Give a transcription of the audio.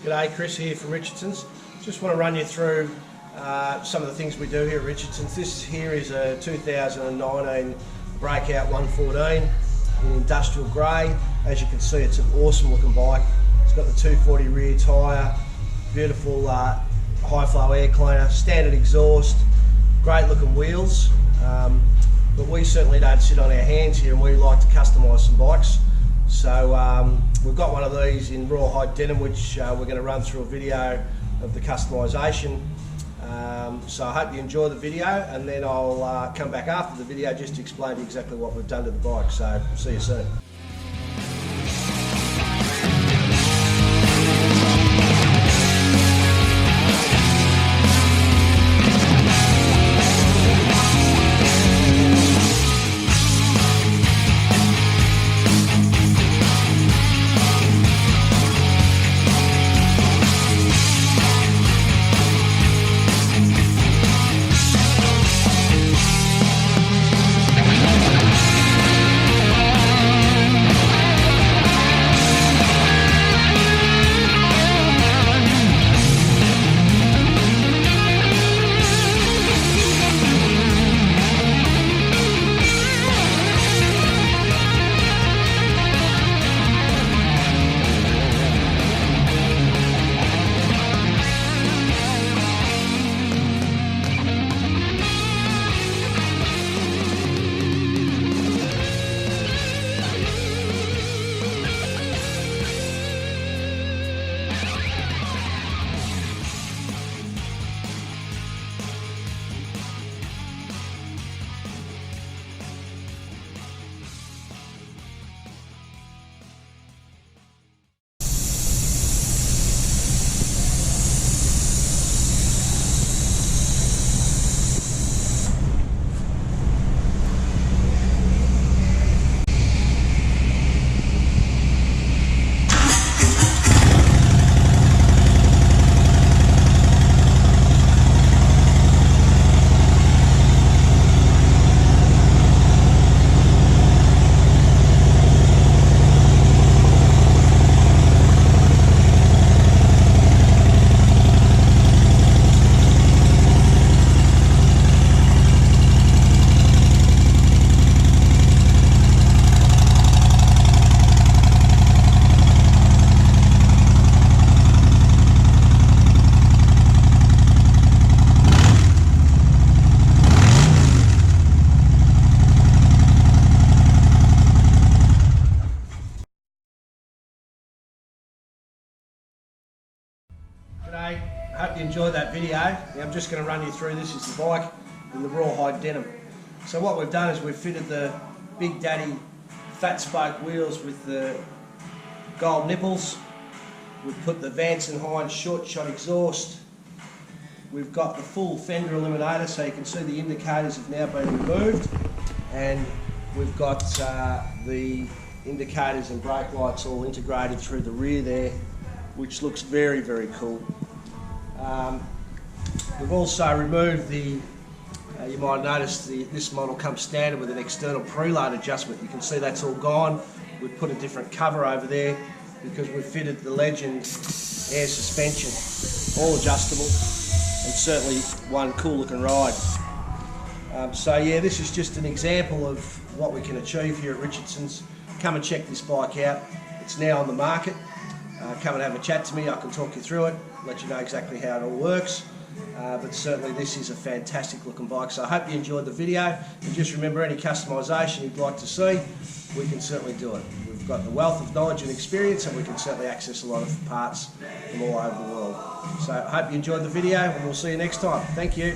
G'day, Chris here from Richardson's. Just want to run you through some of the things we do here at Richardson's. This here is a 2019 Breakout 114 in industrial grey. As you can see, it's an awesome looking bike. It's got the 240 rear tyre, beautiful high flow air cleaner, standard exhaust, great looking wheels. But we certainly don't sit on our hands here, and we like to customise some bikes. So we've got one of these in rawhide denim, which we're going to run through a video of the customisation. So I hope you enjoy the video, and then I'll come back after the video just to explain to you exactly what we've done to the bike. So see you soon. G'day, hope you enjoyed that video. Now I'm just going to run you through. This is the bike in the rawhide denim. So what we've done is we've fitted the Big Daddy fat spoke wheels with the gold nipples. We've put the Vance and Hines short shot exhaust. We've got the full fender eliminator, so you can see the indicators have now been removed, and we've got the indicators and brake lights all integrated through the rear there, which looks very, very cool. We've also removed the, you might notice this model comes standard with an external preload adjustment. You can see that's all gone. We've put a different cover over there because we've fitted the Legend air suspension, all adjustable, and certainly one cool looking ride. So yeah, this is just an example of what we can achieve here at Richardson's. Come and check this bike out. It's now on the market. Come and have a chat to me. I can talk you through it, let you know exactly how it all works. But certainly this is a fantastic looking bike. So I hope you enjoyed the video, and just remember, any customisation you'd like to see, we can certainly do it. We've got the wealth of knowledge and experience, and we can certainly access a lot of parts from all over the world. So I hope you enjoyed the video, and we'll see you next time. Thank you.